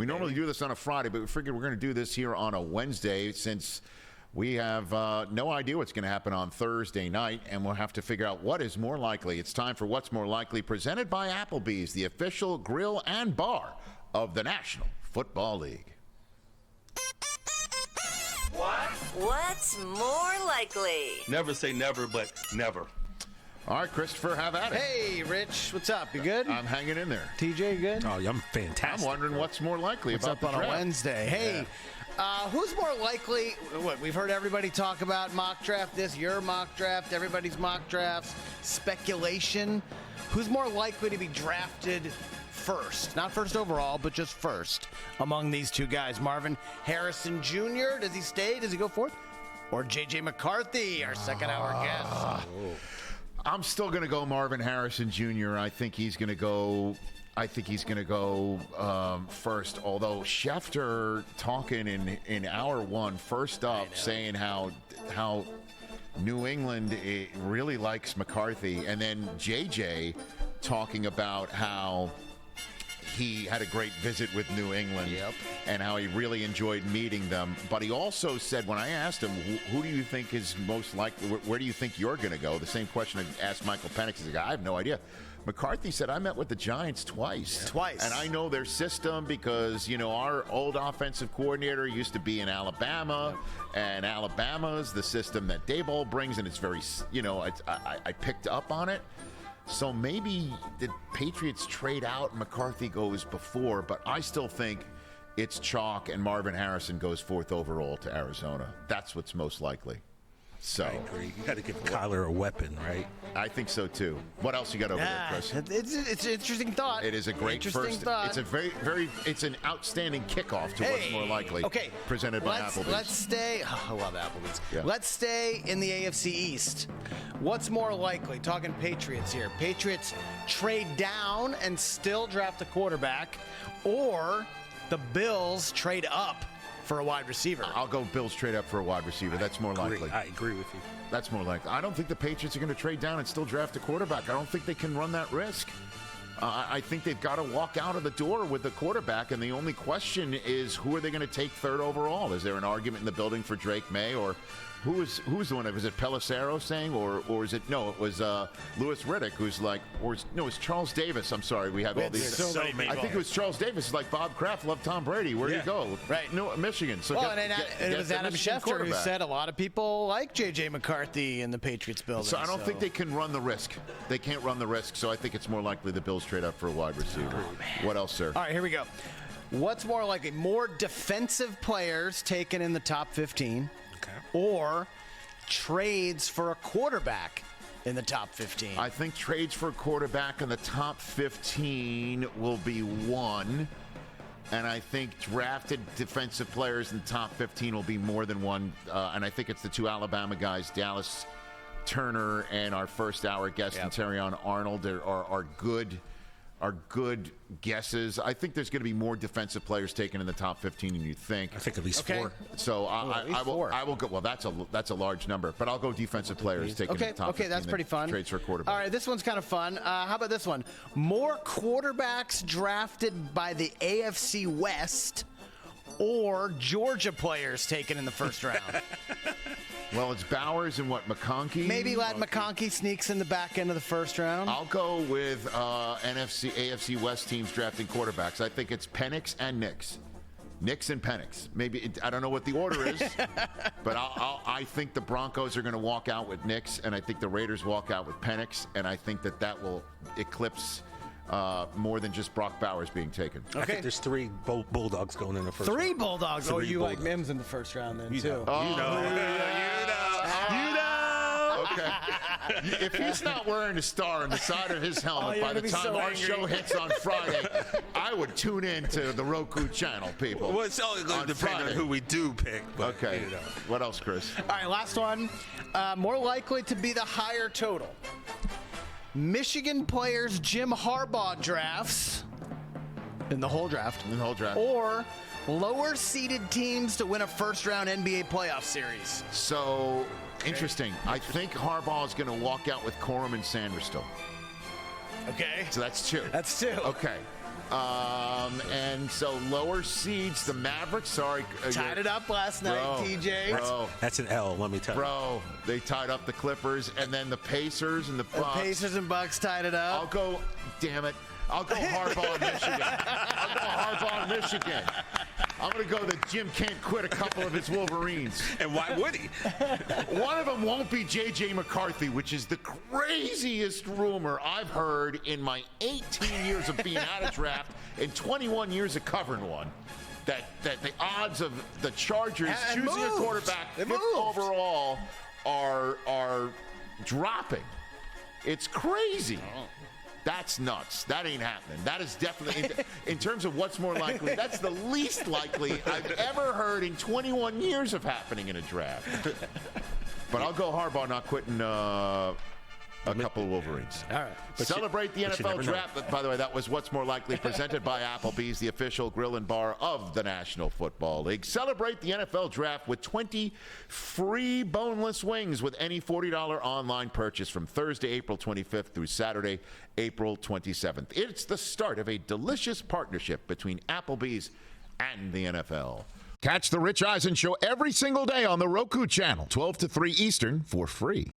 normally do this on a Friday, but we figured we're going to do this here on a Wednesday since we have no idea what's going to happen on Thursday night, and we'll have to figure out what is more likely. It's time for What's More Likely, presented by Applebee's, the official grill and bar of the National Football League. What's more likely? Never say never, but never. All right, Christopher, have at it. Hey, Rich, what's up? You good? I'm hanging in there. TJ, you good? Oh, I'm fantastic. I'm wondering what's more likely What's about up the on draft. a Wednesday? Hey, who's more likely? What we've heard everybody talk about mock draft. Your mock draft, everybody's mock drafts, speculation. Who's more likely to be drafted first? Not first overall, but just first among these two guys. Marvin Harrison Jr. Does he stay? Does he go fourth? Or J.J. McCarthy, our second hour guest? I'm still going to go Marvin Harrison Jr. I think he's going to go first. Although Schefter talking in hour one, first up, saying how New England really likes McCarthy, and then JJ talking about how he had a great visit with New England and how he really enjoyed meeting them. But he also said, when I asked him, who do you think is most likely, where do you think you're going to go? The same question I asked Michael Penix. He's like, I have no idea. McCarthy said, I met with the Giants twice. And I know their system because, our old offensive coordinator used to be in Alabama, and Alabama's the system that Daboll brings, and it's very, I picked up on it. So maybe the Patriots trade out, McCarthy goes before, but I still think it's chalk and Marvin Harrison goes fourth overall to Arizona. That's what's most likely. So I agree. You got to give Kyler a weapon, right? I think so too. What else you got over there, Chris? It's an interesting thought. It is a great first. Thought. It's a it's an outstanding kickoff to what's more likely. Okay, presented by Applebee's. Let's stay. I love Applebee's. Yeah. Let's stay in the AFC East. What's more likely? Talking Patriots here. Patriots trade down and still draft a quarterback, or the Bills trade up for a wide receiver. I'll go Bills trade up for a wide receiver. That's more likely. I agree with you. That's more likely. I don't think the Patriots are going to trade down and still draft a quarterback. I don't think they can run that risk. I think they've got to walk out of the door with the quarterback, and the only question is who are they going to take third overall? Is there an argument in the building for Drake May, or who's the one? Was it Pelissero saying, or is it no? It was Louis Riddick, who's like, it's Charles Davis. I'm sorry, we have all these. So many I think it was Charles Davis. It's like Bob Kraft loved Tom Brady. Where'd he go? Right, no, Michigan. So it was Adam Schefter who said a lot of people like J.J. McCarthy in the Patriots building. So I don't think they can run the risk. They can't run the risk. So I think it's more likely the Bills trade up for a wide receiver. What else, sir? All right, here we go. What's more likely? More defensive players taken in the top 15, or trades for a quarterback in the top 15? I think trades for a quarterback in the top 15 will be one. And I think drafted defensive players in the top 15 will be more than one. And I think it's the two Alabama guys, Dallas Turner and our first hour guest, Terrion Arnold, are good guesses. I think there's going to be more defensive players taken in the top 15 than you think. I think at least four. So I will go. Well, that's a large number, but I'll go defensive players taken in the top 15. Okay, that's pretty fun. Trades for a quarterback. All right, this one's kind of fun. How about this one? More quarterbacks drafted by the AFC West, or Georgia players taken in the first round? Well, it's Bowers and McConkey? Maybe Ladd McConkey sneaks in the back end of the first round. I'll go with AFC West teams drafting quarterbacks. I think it's Penix and Nix. Nix and Penix. Maybe I don't know what the order is, but I think the Broncos are going to walk out with Nix, and I think the Raiders walk out with Penix, and I think that will eclipse more than just Brock Bowers being taken. I think there's three Bulldogs going in the first round. Three Bulldogs? Like Mims in the first round then, too. You know. Okay. If he's not wearing a star on the side of his helmet by the time our show hits on Friday, I would tune in to the Roku channel, people. Well, it's all going to depend on who we do pick. But, okay. What else, Chris? All right, last one. More likely to be the higher total. Michigan players Jim Harbaugh drafts in the whole draft. Or lower seeded teams to win a first round NBA playoff series. So interesting. I think Harbaugh is going to walk out with Corum and Sanders still. Okay. So that's two. That's two. Okay. And so lower seeds, the Mavericks, tied it up last night, TJ. That's an L, let me tell you. Bro, they tied up the Clippers, and then the Pacers and the Bucks. The Pacers and Bucks tied it up. I'll go Harbaugh in Michigan. I'm going to go that Jim can't quit a couple of his Wolverines. And why would he? One of them won't be J.J. McCarthy, which is the craziest rumor I've heard in my 18 years of being out of draft and 21 years of covering one. That the odds of the Chargers choosing a quarterback 5th overall are dropping. It's crazy. That's nuts. That ain't happening. That is definitely, in terms of what's more likely, that's the least likely I've ever heard in 21 years of happening in a draft. But I'll go Harbaugh not quitting a couple of Wolverines. All right. Celebrate the NFL draft. By the way, that was What's More Likely, presented by Applebee's, the official grill and bar of the National Football League. Celebrate the NFL draft with 20 free boneless wings with any $40 online purchase from Thursday, April 25th through Saturday, April 27th. It's the start of a delicious partnership between Applebee's and the NFL. Catch the Rich Eisen Show every single day on the Roku channel, 12 to 3 Eastern, for free.